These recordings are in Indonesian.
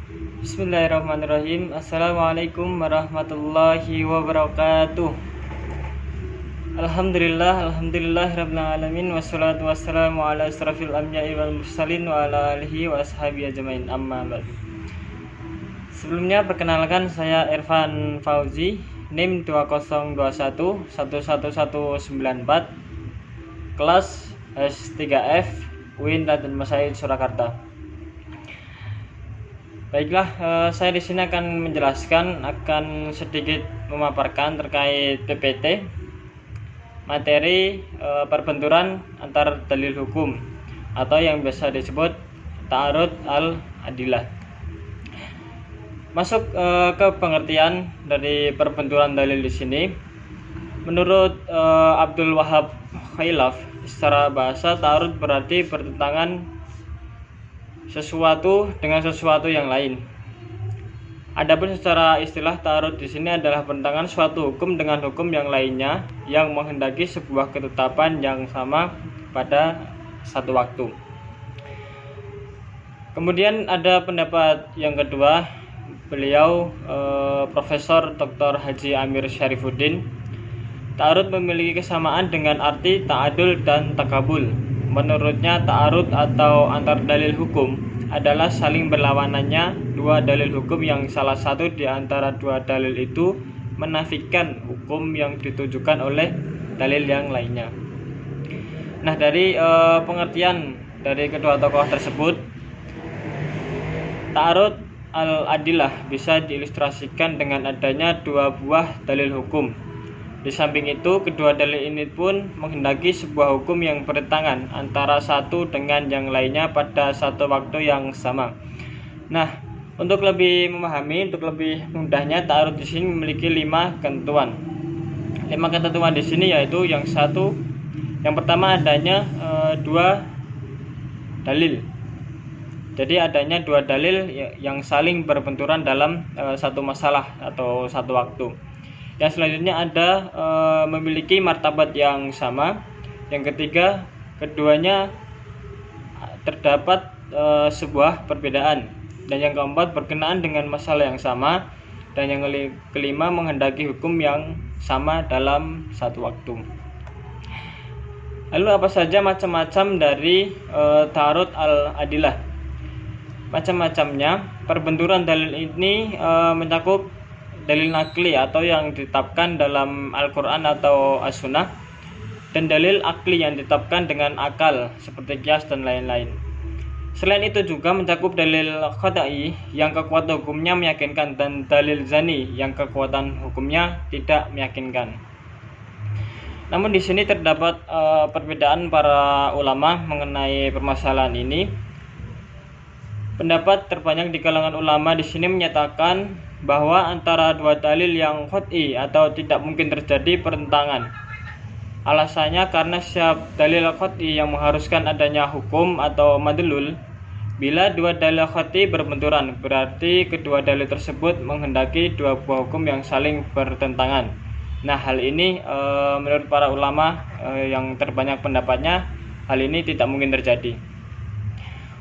Bismillahirrahmanirrahim. Assalamualaikum warahmatullahi wabarakatuh. Alhamdulillah alamin, wassalatu wassalamu ala asrafil anbiya'i wal mursalin wa ala alihi wa ashabihi ajmain, amma ba'd. Sebelumnya perkenalkan, saya Irfan Fauzi, NIM 2021111194, kelas S3F UIN Raden Mas Said Surakarta. Baiklah, saya di sini akan menjelaskan, akan sedikit memaparkan terkait PPT, materi perbenturan antar dalil hukum atau yang biasa disebut ta'arud al-adilah. Masuk ke pengertian dari perbenturan dalil di sini. Menurut Abdul Wahab Khailaf, secara bahasa ta'arud berarti pertentangan sesuatu dengan sesuatu yang lain. Adapun secara istilah, ta'arud di sini adalah pertentangan suatu hukum dengan hukum yang lainnya yang menghendaki sebuah ketetapan yang sama pada satu waktu. Kemudian ada pendapat yang kedua, beliau Profesor Dr. Haji Amir Syarifuddin. Ta'arud memiliki kesamaan dengan arti ta'adul dan takabul. Menurutnya, ta'arud atau antar dalil hukum adalah saling berlawanannya dua dalil hukum yang salah satu di antara dua dalil itu menafikan hukum yang ditujukan oleh dalil yang lainnya. Nah, dari pengertian dari kedua tokoh tersebut, ta'arud al-adilah bisa diilustrasikan dengan adanya dua buah dalil hukum. Di samping itu, kedua dalil ini pun menghendaki sebuah hukum yang bertentangan antara satu dengan yang lainnya pada satu waktu yang sama. Nah, untuk lebih memahami, untuk lebih mudahnya, ta'arud di sini memiliki 5 ketentuan. 5 ketentuan di sini yaitu yang pertama adanya dua dalil. Jadi adanya dua dalil yang saling berbenturan dalam satu masalah atau satu waktu. Yang selanjutnya ada memiliki martabat yang sama. Yang ketiga, keduanya terdapat sebuah perbedaan. Dan yang keempat, berkenaan dengan masalah yang sama. Dan yang kelima, menghendaki hukum yang sama dalam satu waktu. Lalu apa saja macam-macam dari ta'arud al-adilah? Macam-macamnya, perbenturan dalil ini mencakup dalil nakli atau yang ditetapkan dalam Al-Quran atau As-Sunnah, dan dalil akli yang ditetapkan dengan akal seperti qiyas dan lain-lain. Selain itu juga mencakup dalil qat'i yang kekuatan hukumnya meyakinkan dan dalil zani yang kekuatan hukumnya tidak meyakinkan. Namun di sini terdapat perbedaan para ulama mengenai permasalahan ini. Pendapat terbanyak di kalangan ulama di sini menyatakan bahwa antara dua dalil yang qat'i atau tidak mungkin terjadi pertentangan. Alasannya karena setiap dalil qat'i yang mengharuskan adanya hukum atau madlul. Bila dua dalil qat'i berbenturan, berarti kedua dalil tersebut menghendaki dua buah hukum yang saling bertentangan. Nah, hal ini menurut para ulama yang terbanyak pendapatnya, hal ini tidak mungkin terjadi.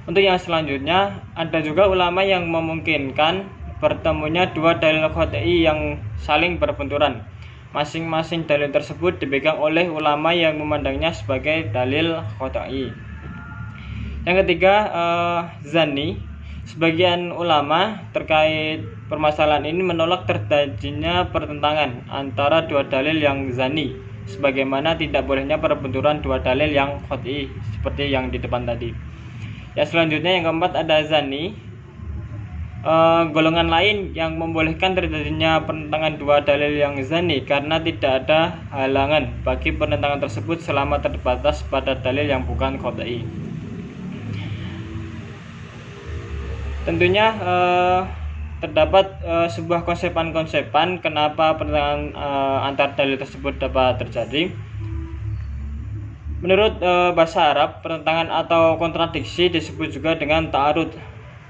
Untuk yang selanjutnya, ada juga ulama yang memungkinkan bertemunya dua dalil qat'i yang saling berbenturan. Masing-masing dalil tersebut dipegang oleh ulama yang memandangnya sebagai dalil qat'i. Yang ketiga, zani. Sebagian ulama terkait permasalahan ini menolak terjadinya pertentangan antara dua dalil yang zani, sebagaimana tidak bolehnya perbenturan dua dalil yang qat'i seperti yang di depan tadi. Yang selanjutnya, yang keempat, ada zani. Golongan lain yang membolehkan terjadinya pertentangan dua dalil yang zani karena tidak ada halangan bagi pertentangan tersebut selama terbatas pada dalil yang bukan qat'i. Tentunya terdapat sebuah konsepan kenapa pertentangan antar dalil tersebut dapat terjadi. Menurut bahasa Arab, pertentangan atau kontradiksi disebut juga dengan ta'arud.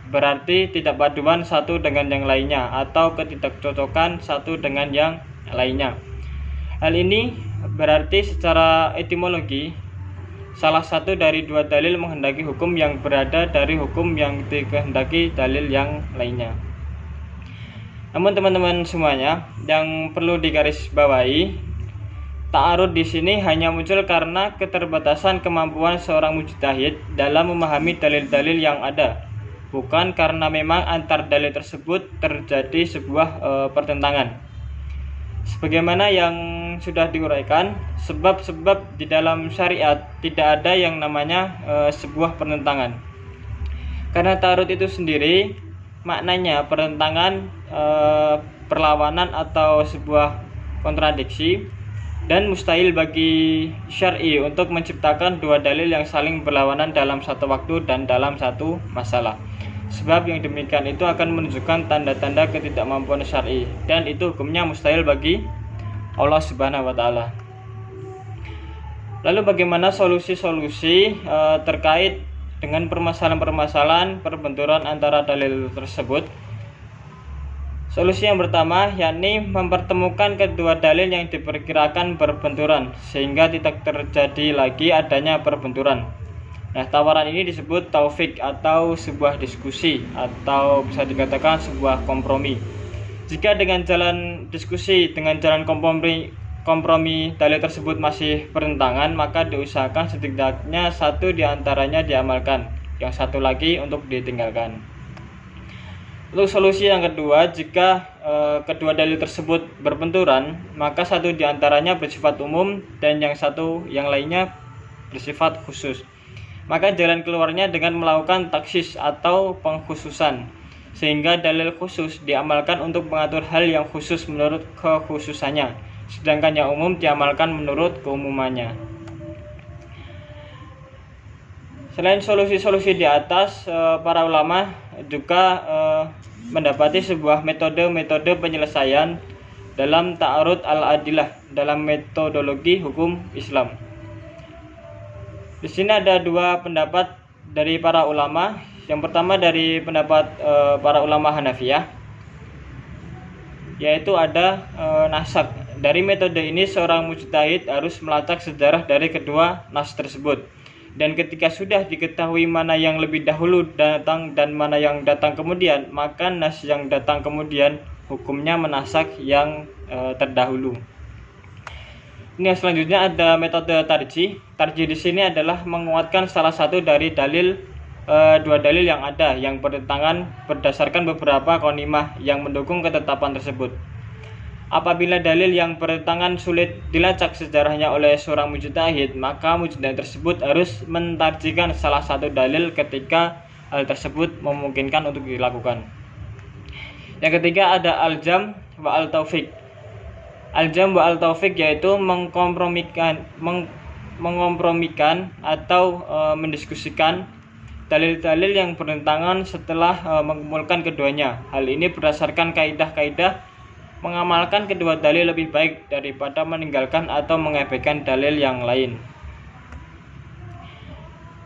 Berarti tidak paduan satu dengan yang lainnya atau ketidakcocokan satu dengan yang lainnya. Hal ini berarti secara etimologi salah satu dari dua dalil menghendaki hukum yang berada dari hukum yang dikehendaki dalil yang lainnya. Namun teman-teman semuanya, yang perlu digarisbawahi, ta'arud di sini hanya muncul karena keterbatasan kemampuan seorang mujtahid dalam memahami dalil-dalil yang ada, bukan karena memang antar dalil tersebut terjadi sebuah pertentangan. Sebagaimana yang sudah diuraikan, sebab-sebab di dalam syariat tidak ada yang namanya sebuah pertentangan. Karena ta'arud itu sendiri maknanya pertentangan, perlawanan atau sebuah kontradiksi, dan mustahil bagi syar'i untuk menciptakan dua dalil yang saling berlawanan dalam satu waktu dan dalam satu masalah. Sebab yang demikian itu akan menunjukkan tanda-tanda ketidakmampuan syar'i, dan itu hukumnya mustahil bagi Allah Subhanahu wa taala. Lalu bagaimana solusi-solusi terkait dengan permasalahan-permasalahan perbenturan antara dalil tersebut? Solusi yang pertama yakni mempertemukan kedua dalil yang diperkirakan berbenturan sehingga tidak terjadi lagi adanya perbenturan. Nah, tawaran ini disebut taufik atau sebuah diskusi, atau bisa dikatakan sebuah kompromi. Jika dengan jalan diskusi, dengan jalan kompromi dalil tersebut masih bertentangan, maka diusahakan setidaknya satu di antaranya diamalkan, yang satu lagi untuk ditinggalkan. Untuk solusi yang kedua, jika kedua dalil tersebut berbenturan, maka satu di antaranya bersifat umum dan yang lainnya bersifat khusus. Maka jalan keluarnya dengan melakukan taksis atau pengkhususan, sehingga dalil khusus diamalkan untuk mengatur hal yang khusus menurut kekhususannya, sedangkan yang umum diamalkan menurut keumumannya. Selain solusi-solusi di atas, para ulama juga mendapati sebuah metode-metode penyelesaian dalam ta'arud al-adillah dalam metodologi hukum Islam. Di sini ada dua pendapat dari para ulama. Yang pertama dari pendapat para ulama Hanafiyah, yaitu ada nasak. Dari metode ini seorang mujtahid harus melacak sejarah dari kedua nas tersebut. Dan ketika sudah diketahui mana yang lebih dahulu datang dan mana yang datang kemudian, maka nas yang datang kemudian hukumnya menasak yang terdahulu. Ini yang selanjutnya ada metode tarjih. Tarjih di sini adalah menguatkan salah satu dari dua dalil yang ada yang bertentangan berdasarkan beberapa qonimah yang mendukung ketetapan tersebut. Apabila dalil yang bertentangan sulit dilacak sejarahnya oleh seorang mujtahid, maka mujtahid tersebut harus mentarjihkan salah satu dalil ketika hal tersebut memungkinkan untuk dilakukan. Yang ketiga ada al-jam wa al-taufiq. Al-jam wa al-taufiq yaitu mengkompromikan atau mendiskusikan dalil-dalil yang bertentangan setelah mengumpulkan keduanya. Hal ini berdasarkan kaidah-kaidah mengamalkan kedua dalil lebih baik daripada meninggalkan atau mengabaikan dalil yang lain.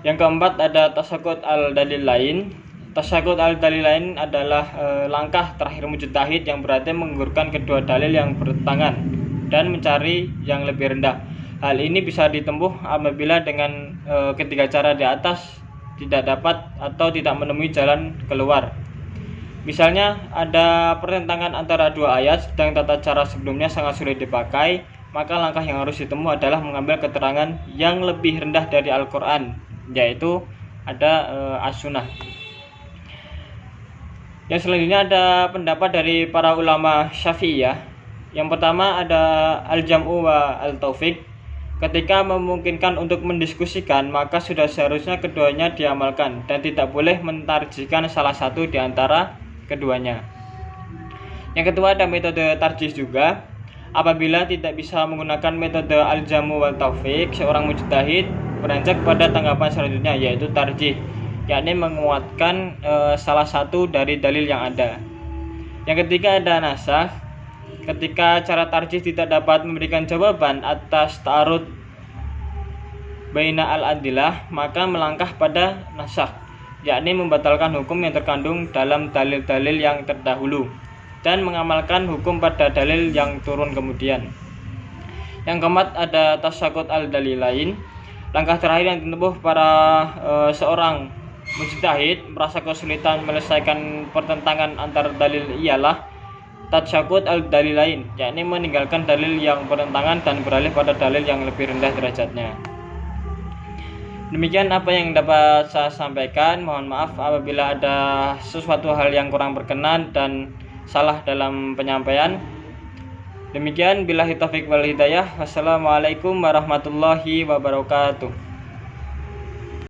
Yang keempat ada tasyahud al-dalilain. Tasyahud al-dalilain adalah langkah terakhir mujtahid yang berarti menggugurkan kedua dalil yang bertentangan dan mencari yang lebih rendah. Hal ini bisa ditempuh apabila dengan ketiga cara di atas tidak dapat atau tidak menemui jalan keluar. Misalnya ada pertentangan antara dua ayat sedang tata cara sebelumnya sangat sulit dipakai, maka langkah yang harus ditempuh adalah mengambil keterangan yang lebih rendah dari Al-Quran, yaitu ada as-sunnah. Yang selanjutnya ada pendapat dari para ulama Syafi'iyah. Yang pertama ada al-jam'u wa al-taufiq. Ketika memungkinkan untuk mendiskusikan, maka sudah seharusnya keduanya diamalkan dan tidak boleh mentarjihkan salah satu di antara keduanya. Yang kedua ada metode tarjih juga. Apabila tidak bisa menggunakan metode al-jamu wal taufiq, seorang mujtahid beranjak pada tanggapan selanjutnya, yaitu tarjih, yakni menguatkan salah satu dari dalil yang ada. Yang ketiga ada nasakh. Ketika cara tarjih tidak dapat memberikan jawaban atas ta'arud baina al-adillah, maka melangkah pada nasakh, yakni membatalkan hukum yang terkandung dalam dalil-dalil yang terdahulu dan mengamalkan hukum pada dalil yang turun kemudian. Yang keempat ada tasyahud al-dalilain. Langkah terakhir yang ditempuh para seorang mujtahid merasa kesulitan menyelesaikan pertentangan antar dalil ialah tasyakut al-dalil lain, yakni meninggalkan dalil yang bertentangan dan beralih pada dalil yang lebih rendah derajatnya. Demikian apa yang dapat saya sampaikan. Mohon maaf apabila ada sesuatu hal yang kurang berkenan dan salah dalam penyampaian. Demikian, billahi taufiq wal hidayah. Wassalamualaikum warahmatullahi wabarakatuh.